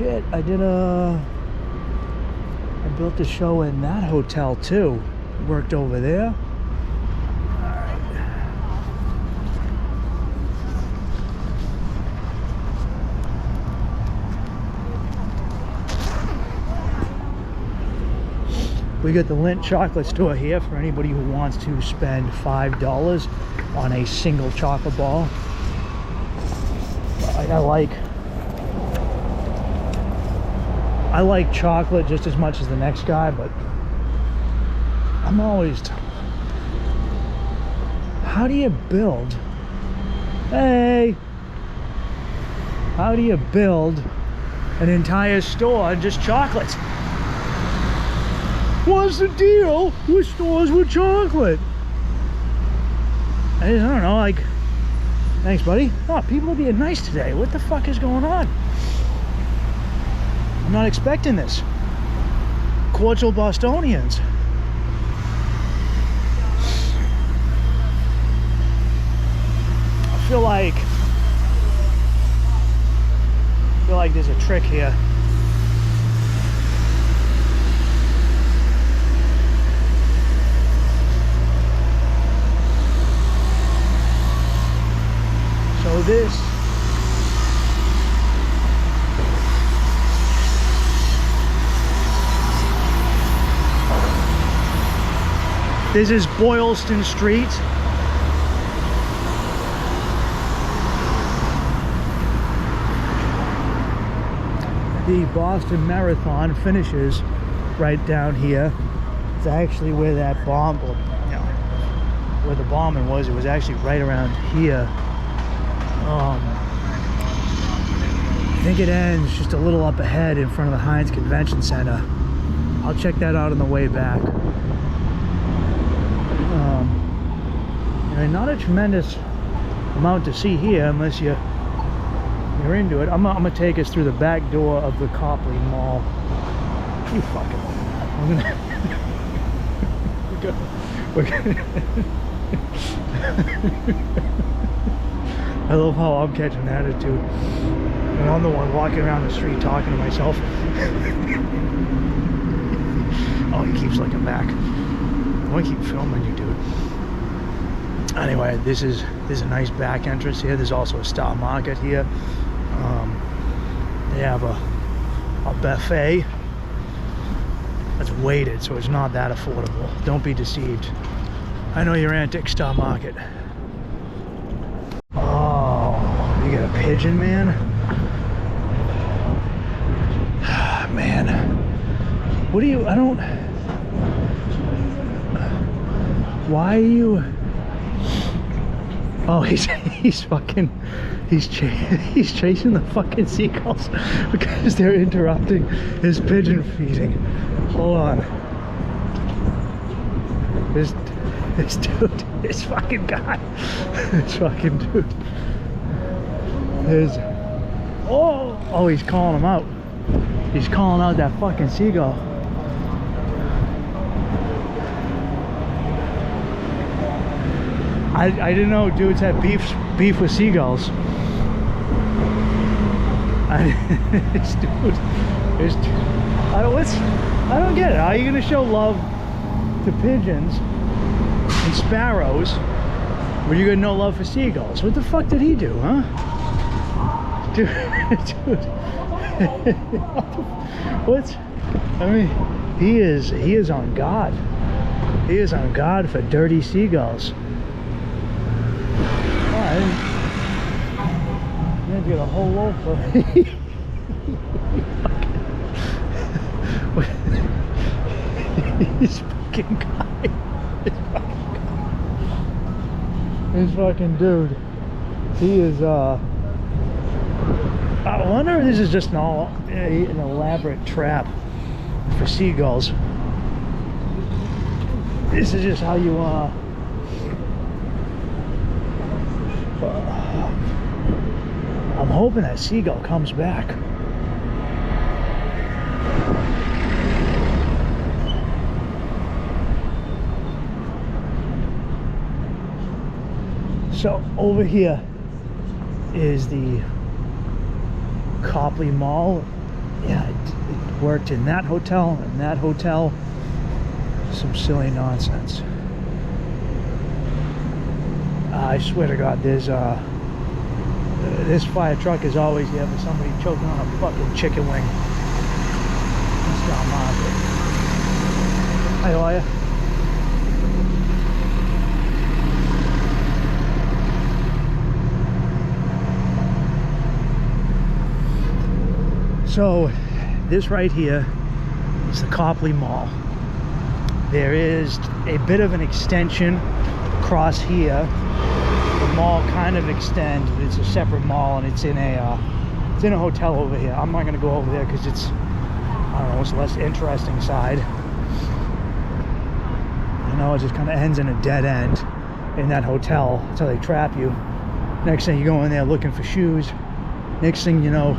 shit, I built a show in that hotel too. Worked over there. We got the Lindt chocolate store here for anybody who wants to spend $5 on a single chocolate bar. I like chocolate just as much as the next guy, but I'm always how do you build how do you build an entire store on just chocolates? What's the deal with stores with chocolate? I don't know, like, thanks buddy. Oh, people are being nice today. What the fuck is going on? I'm not expecting this. Cordial Bostonians. I feel like there's a trick here. So this is Boylston Street. The Boston Marathon finishes right down here. It's actually where that bomb, where the bombing was. It was actually right around here. I think it ends just a little up ahead in front of the Heinz Convention Center. I'll check that out on the way back. Not a tremendous amount to see here unless you're into it. I'm gonna take us through the back door of the Copley Mall. You fucking. We're gonna I love how I'm catching an attitude. And I'm the one walking around the street talking to myself. Oh, he keeps looking back. I want to keep filming you, dude. Anyway, this is a nice back entrance here. There's also a Star Market here. They have a buffet that's weighted, so it's not that affordable. Don't be deceived. I know your antic Star Market. Oh, you got a pigeon, man? Man, what do you? I don't. Why are you? Oh, he's chasing the fucking seagulls because they're interrupting his pigeon feeding. Hold on. This dude, this fucking guy, this fucking dude. Oh, he's calling him out. He's calling out that fucking seagull. I didn't know dudes had beef with seagulls. I don't get it. How are you gonna show love to pigeons and sparrows when you got no love for seagulls? What the fuck did he do, huh? Dude. What? I mean, he is on guard. He is on guard for dirty seagulls. I didn't get a whole loaf of this fucking guy. This fucking dude. He is I wonder if this is just an elaborate trap for seagulls. This is just how you I'm hoping that seagull comes back. So over here is the Copley Mall. yeah, it worked in that hotel and that hotel. Some silly nonsense. I swear to God, there's this fire truck is always here for somebody choking on a fucking chicken wing. Eastbound Market. Hi, how are you? So this right here is the Copley Mall. There is a bit of an extension across here. The mall kind of extends, but it's a separate mall, and it's in a hotel over here. I'm not going to go over there because it's, I don't know, it's less interesting side. You know, it just kind of ends in a dead end in that hotel until they trap you. Next thing, you go in there looking for shoes. Next thing you know,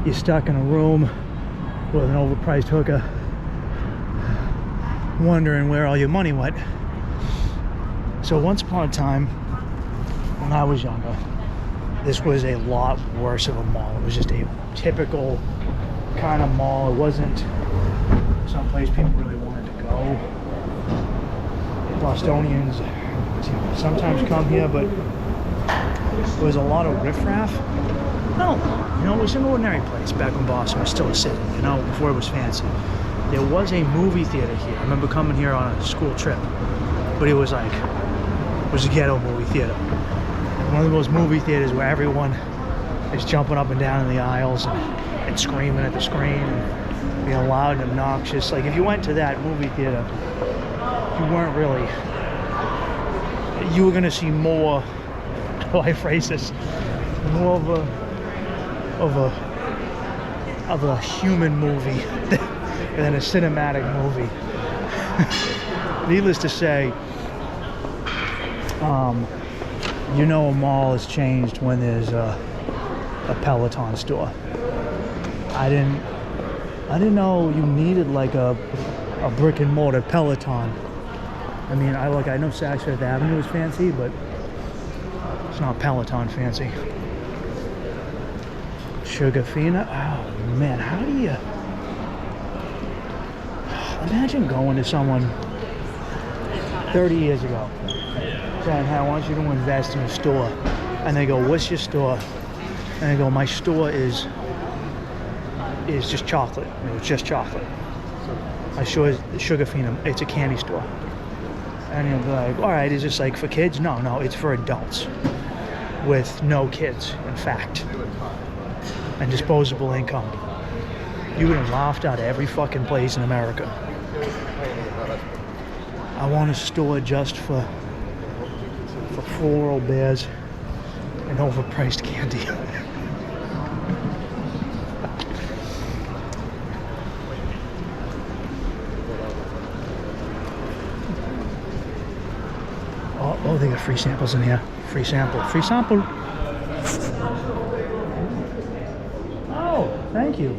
you're stuck in a room with an overpriced hooker, wondering where all your money went. So once upon a time, when I was younger, this was a lot worse of a mall. It was just a typical kind of mall. It wasn't someplace people really wanted to go. Bostonians sometimes come here, but there was a lot of riffraff. No, you know, it was an ordinary place back when Boston was still a city, you know, before it was fancy. There was a movie theater here. I remember coming here on a school trip, but it was like, it was a ghetto movie theater. One of those movie theaters where everyone is jumping up and down in the aisles and screaming at the screen and being loud and obnoxious. Like, if you went to that movie theater, you weren't really, you were going to see more, how I phrase this, more of a human movie than a cinematic movie. Needless to say, you know, a mall has changed when there's a Peloton store. I didn't know you needed like a brick and mortar Peloton. I mean, I know Saks Fifth Avenue is fancy, but it's not Peloton fancy. Sugarfina. Oh man, how do you imagine going to someone 30 years ago saying, hey, I want you to invest in a store, and they go, what's your store? And they go, my store is just chocolate. It's just chocolate. My store is Sugarfina. It's a candy store. And you'll be like, all right, is this like for kids? No, it's for adults with no kids, in fact, and disposable income. You would have laughed out every fucking place in America. I want a store just for floral bears and overpriced candy. Oh, they got free samples in here. Free sample. Oh, thank you.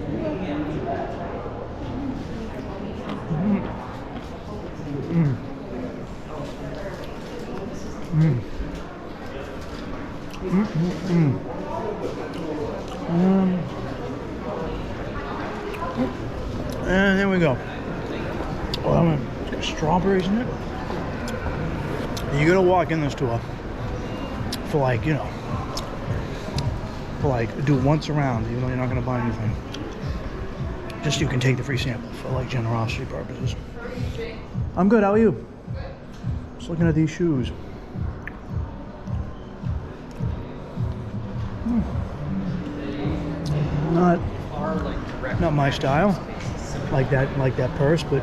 And there we go. Well, it's got strawberries in it. You're gonna walk in the store for like, you know, do once around, even though you're not gonna buy anything. Just you can take the free sample for like generosity purposes. I'm good. How are you? Just looking at these shoes. Not my style, like that purse, but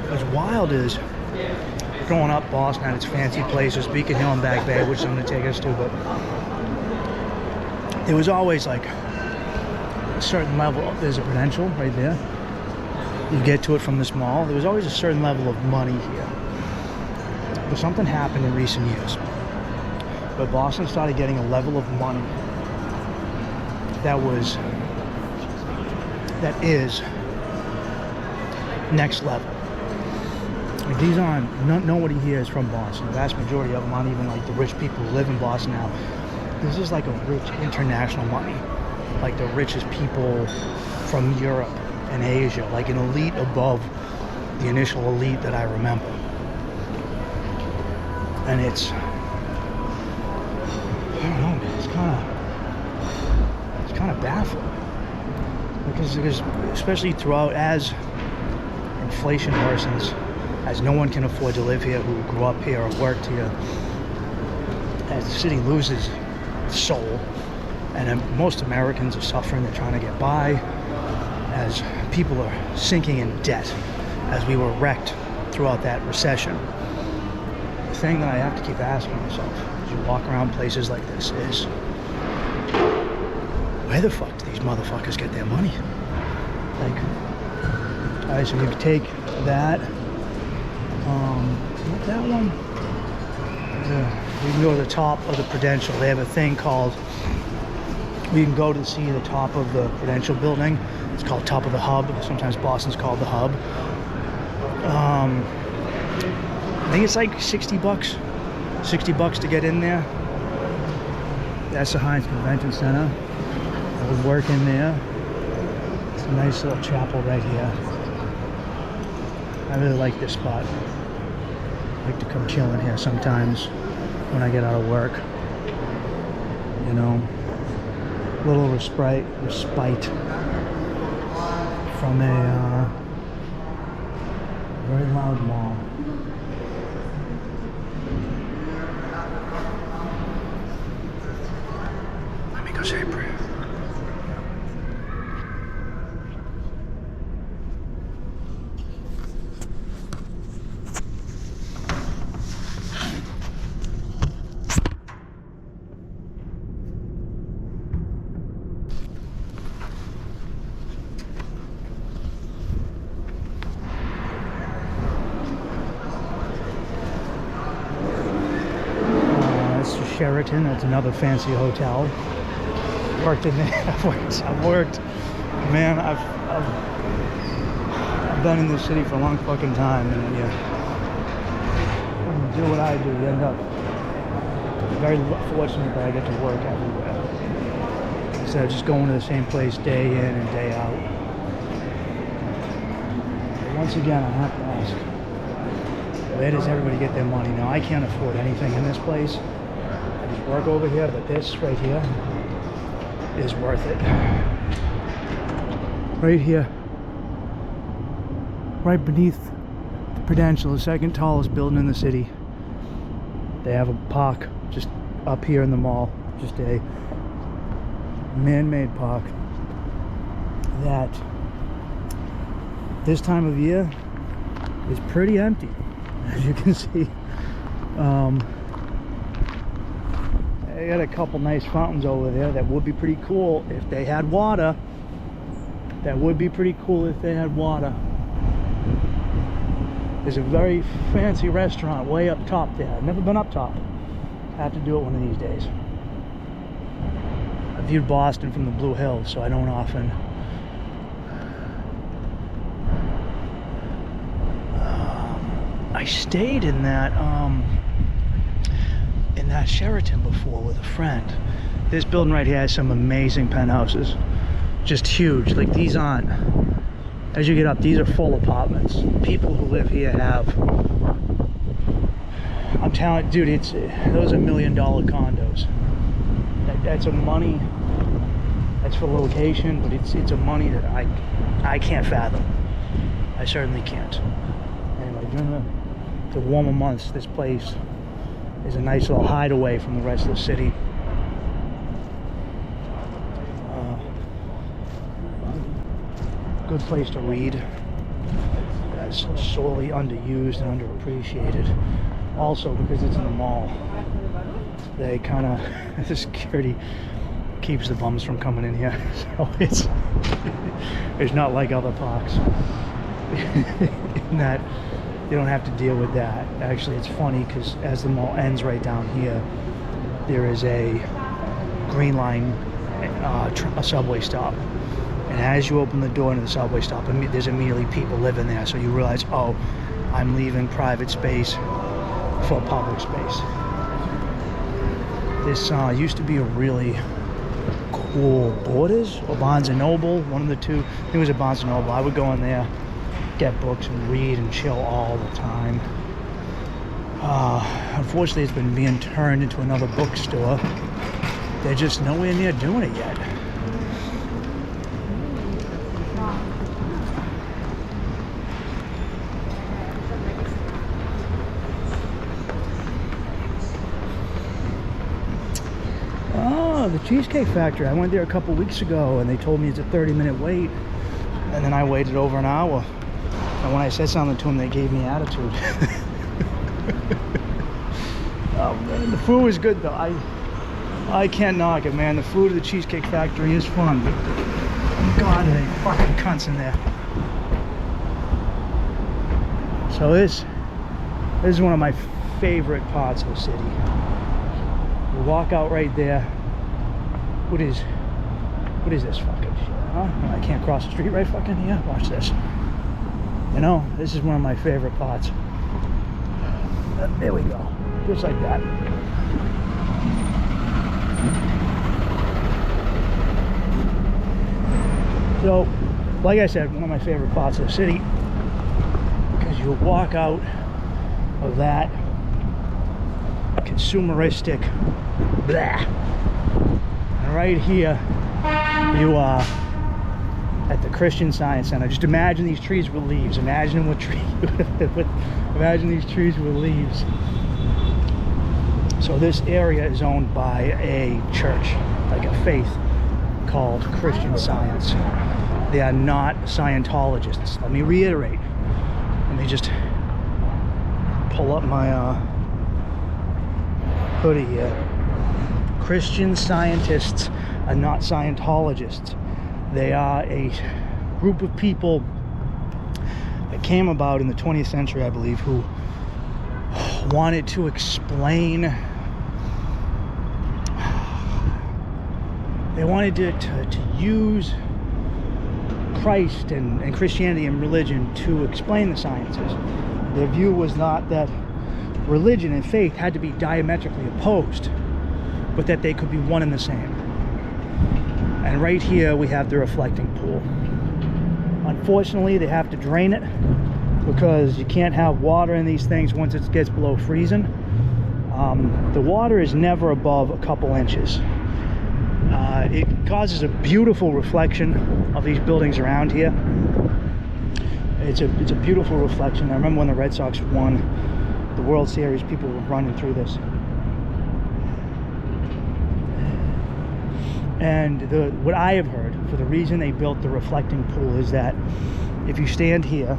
what's wild is growing up Boston had its fancy places, Beacon Hill and Back Bay, which I'm going to take us to, but there was always like a certain level. There's a Prudential right there. You get to it from this mall. There was always a certain level of money here. But something happened in recent years. But Boston started getting a level of money that is next level. Like, these aren't, nobody here is from Boston. The vast majority of them aren't even like the rich people who live in Boston now. this is like a rich international money, like the richest people from Europe and Asia, like an elite above the initial elite that I remember. And it's, I don't know, man, it's kind of baffling. Because especially throughout, as inflation worsens, as no one can afford to live here who grew up here or worked here, as the city loses its soul, and then most Americans are suffering, they're trying to get by, as people are sinking in debt, as we were wrecked throughout that recession. The thing that I have to keep asking myself as you walk around places like this is, where the fuck do these motherfuckers get their money? Like, alright, so we can take that, that one. We can go to the top of the Prudential. They have a thing called, we can go to see the top of the Prudential building. It's called Top of the Hub. Sometimes Boston's called the Hub. I think it's like $60 to get in there. That's the Heinz Convention Center. I would work in there. It's a nice little chapel right here. I really like this spot. I like to come chill in here sometimes when I get out of work. You know, little respite from a very loud mall. Let me go say a prayer. Sheraton, that's another fancy hotel. Worked in there. I've worked. Man, I've been in this city for a long fucking time, and when you do what I do, you end up very fortunate that I get to work everywhere instead of just going to the same place day in and day out. But once again, I have to ask, where does everybody get their money? Now, I can't afford anything in this place. Work over here, but this right here is worth it. Right here, right beneath the Prudential, the second tallest building in the city. They have a park just up here in the mall, just a man-made park that this time of year is pretty empty, as you can see. They got a couple nice fountains over there that would be pretty cool if they had water. That would be pretty cool if they had water. There's a very fancy restaurant way up top there. I've never been up top. I have to do it one of these days. I viewed Boston from the Blue Hills, so I don't often I stayed in that Sheraton before with a friend. This building right here has some amazing penthouses, just huge. Like, these aren't, as you get up, these are full apartments. People who live here have, I'm telling you, dude, those are $1 million condos. That's a money, that's for location, but it's a money that I can't fathom. I certainly can't. Anyway, during the warmer months, this place is a nice little hideaway from the rest of the city. Good place to read. That's sorely underused and underappreciated. Also, because it's in the mall, they kind of, the security keeps the bums from coming in here. So it's not like other parks in that you don't have to deal with that. Actually, it's funny because as the mall ends right down here, there is a Green Line, a subway stop. And as you open the door into the subway stop, there's immediately people living there. So you realize, oh, I'm leaving private space for public space. This used to be a really cool Borders or Barnes & Noble, one of the two. I think it was a Barnes & Noble. I would go in there, get books and read and chill all the time. Unfortunately, it's been being turned into another bookstore. They're just nowhere near doing it yet. Oh, the Cheesecake Factory. I went there a couple weeks ago and they told me it's a 30-minute wait. And then I waited over an hour. And when I said something to them, they gave me attitude. Oh man, the food was good though. I can't knock it, man. The food at the Cheesecake Factory is fun, but God, they fucking cunts in there. So this is one of my favorite parts of the city. You walk out right there. What is this fucking shit, huh? I can't cross the street right fucking here. Watch this. You know, this is one of my favorite parts. There we go. Just like that. So, like I said, one of my favorite parts of the city, because you walk out of that consumeristic blah, and right here you are at the Christian Science Center. Just imagine these trees with leaves. Imagine what tree imagine these trees with leaves. So this area is owned by a church, like a faith, called Christian Science. They are not Scientologists. Let me reiterate. Let me just pull up my hoodie here. Christian Scientists are not Scientologists. They are a group of people that came about in the 20th century, I believe, who wanted to explain, they wanted to use Christ and Christianity and religion to explain the sciences. Their view was not that religion and faith had to be diametrically opposed, but that they could be one and the same. And right here we have the reflecting pool. Unfortunately, they have to drain it because you can't have water in these things once it gets below freezing. The water is never above a couple inches. It causes a beautiful reflection of these buildings around here. It's a beautiful reflection. I remember when the Red Sox won the World Series, people were running through this. And what I have heard for the reason they built the reflecting pool is that if you stand here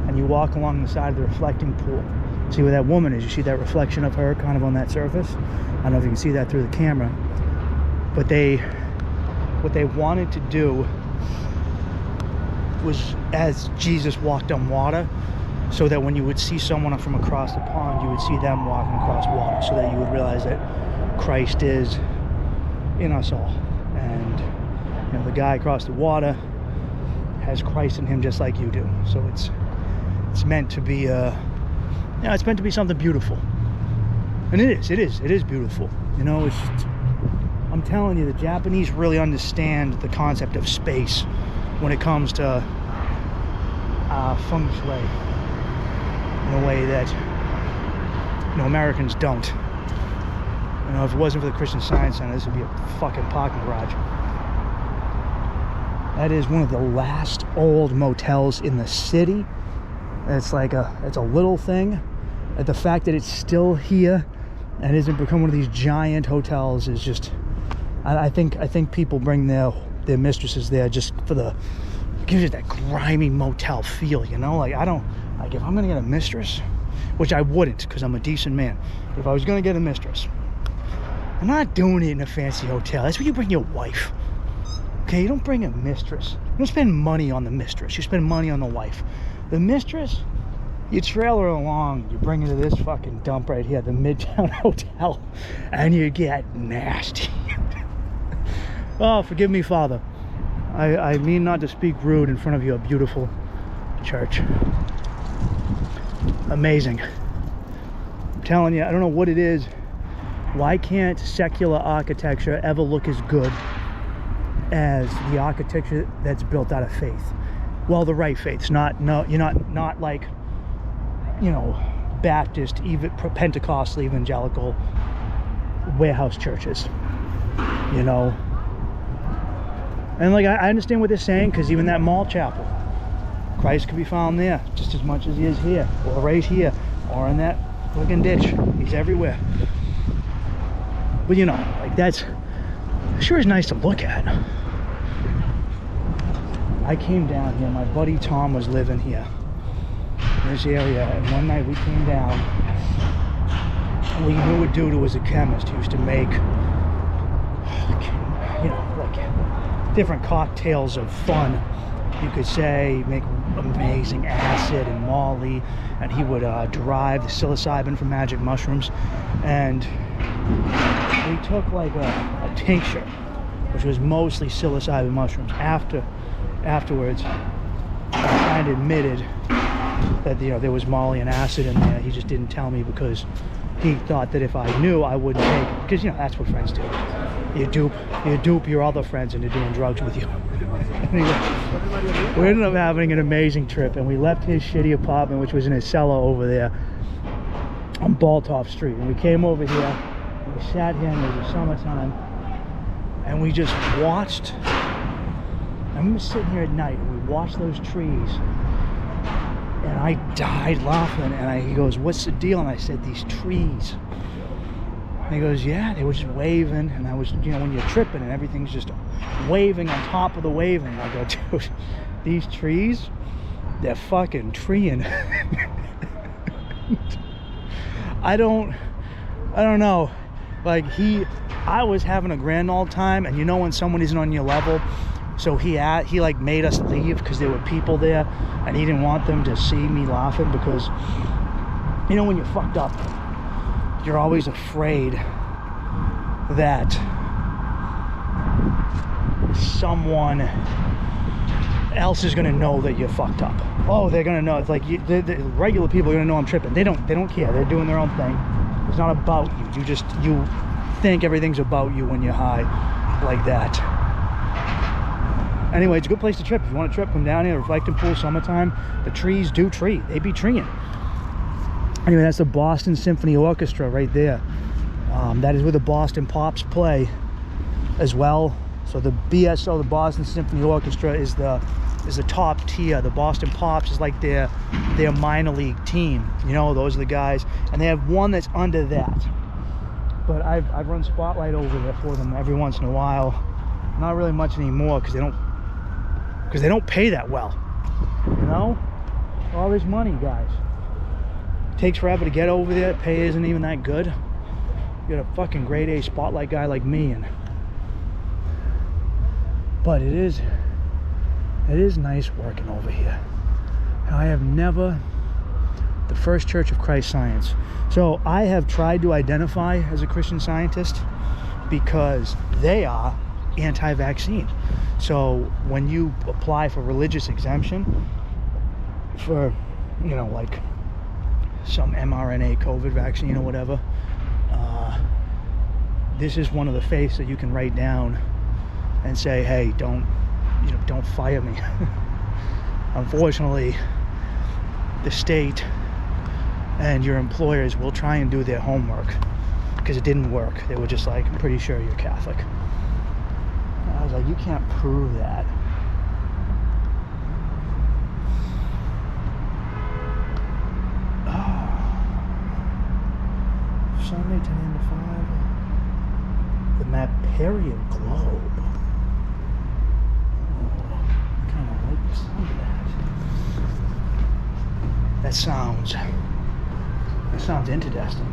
and you walk along the side of the reflecting pool, see where that woman is, you see that reflection of her kind of on that surface. I don't know if you can see that through the camera, but what they wanted to do was, as Jesus walked on water, so that when you would see someone from across the pond, you would see them walking across water, so that you would realize that Christ is in us all. And you know, the guy across the water has Christ in him just like you do. So it's meant to be it's meant to be something beautiful. And it is beautiful. You know, I'm telling you, the Japanese really understand the concept of space when it comes to feng shui in a way that Americans don't. You know, if it wasn't for the Christian Science Center, this would be a fucking parking garage. That is one of the last old motels in the city. It's like it's a little thing. And the fact that it's still here and isn't become one of these giant hotels is just, I think people bring their mistresses there just for it gives you that grimy motel feel, you know? Like, if I'm gonna get a mistress, which I wouldn't because I'm a decent man, but if I was gonna get a mistress, I'm not doing it in a fancy hotel. That's where you bring your wife. Okay, you don't bring a mistress. You don't spend money on the mistress. You spend money on the wife. The mistress, you trail her along. You bring her to this fucking dump right here, the Midtown Hotel, and you get nasty. Oh, forgive me, Father. I mean not to speak rude in front of your beautiful church. Amazing. I'm telling you, I don't know what it is. Why can't secular architecture ever look as good as the architecture that's built out of faith? Well, the right faiths, you're not like, you know, Baptist, even Pentecostal, evangelical warehouse churches, you know. And like, I understand what they're saying, because even that mall chapel, Christ could be found there just as much as he is here, or right here, or in that fucking ditch. He's everywhere. But you know, like, that's sure is nice to look at. I came down here, my buddy Tom was living here in this area, and one night we came down, and we knew a dude who was a chemist who used to make, you know, like different cocktails of fun, you could say, make amazing acid and molly, and he would derive the psilocybin from magic mushrooms. And we took like a tincture, which was mostly psilocybin mushrooms. Afterwards, I kind of admitted that, you know, there was molly and acid in there. He just didn't tell me because he thought that if I knew, I wouldn't take it. Because, you know, that's what friends do. You dupe your other friends into doing drugs with you. Anyway, we ended up having an amazing trip, and we left his shitty apartment, which was in his cellar over there on Boylston Street, and we came over here, and we sat here, and it was the summertime, and we just watched. I remember sitting here at night, and we watched those trees, and I died laughing. And he goes, "What's the deal?" And I said, "These trees." And he goes, "Yeah, they were just waving." And I was, you know, when you're tripping and everything's just waving on top of the waving. I go, "Dude, these trees, they're fucking treeing." I don't know. Like, I was having a grand old time, and you know when someone isn't on your level. So he like made us leave because there were people there, and he didn't want them to see me laughing, because, you know, when you're fucked up, you're always afraid that someone else is gonna know that you're fucked up. Oh, they're gonna know. It's like the regular people are gonna know I'm tripping. They don't care. They're doing their own thing. It's not about you. You think everything's about you when you're high like that. Anyway, it's a good place to trip. If you want to trip, come down here. Reflecting pool, summertime. The trees do tree. They be treeing. Anyway, that's the Boston Symphony Orchestra right there. That is where the Boston Pops play as well. So the BSO, the Boston Symphony Orchestra, is the top tier. The Boston Pops is like their minor league team. You know, those are the guys. And they have one that's under that. But I've run Spotlight over there for them every once in a while. Not really much anymore, because they don't pay that well, you know. All this money, guys, takes forever to get over there. Pay isn't even that good. You got a fucking grade A Spotlight guy like me, but it is nice working over here. I have never, the First Church of Christ Science. So I have tried to identify as a Christian Scientist because they are anti-vaccine. So when you apply for religious exemption for, you know, like some mRNA COVID vaccine or whatever, this is one of the faiths that you can write down and say, hey, don't fire me. Unfortunately, the state and your employers will try and do their homework, because it didn't work. They were just like, I'm pretty sure you're Catholic. I was like, you can't prove that. Oh. Sunday 10 to 5. The Maparian Globe. Oh, I kind of like the sound of that. That sounds interesting.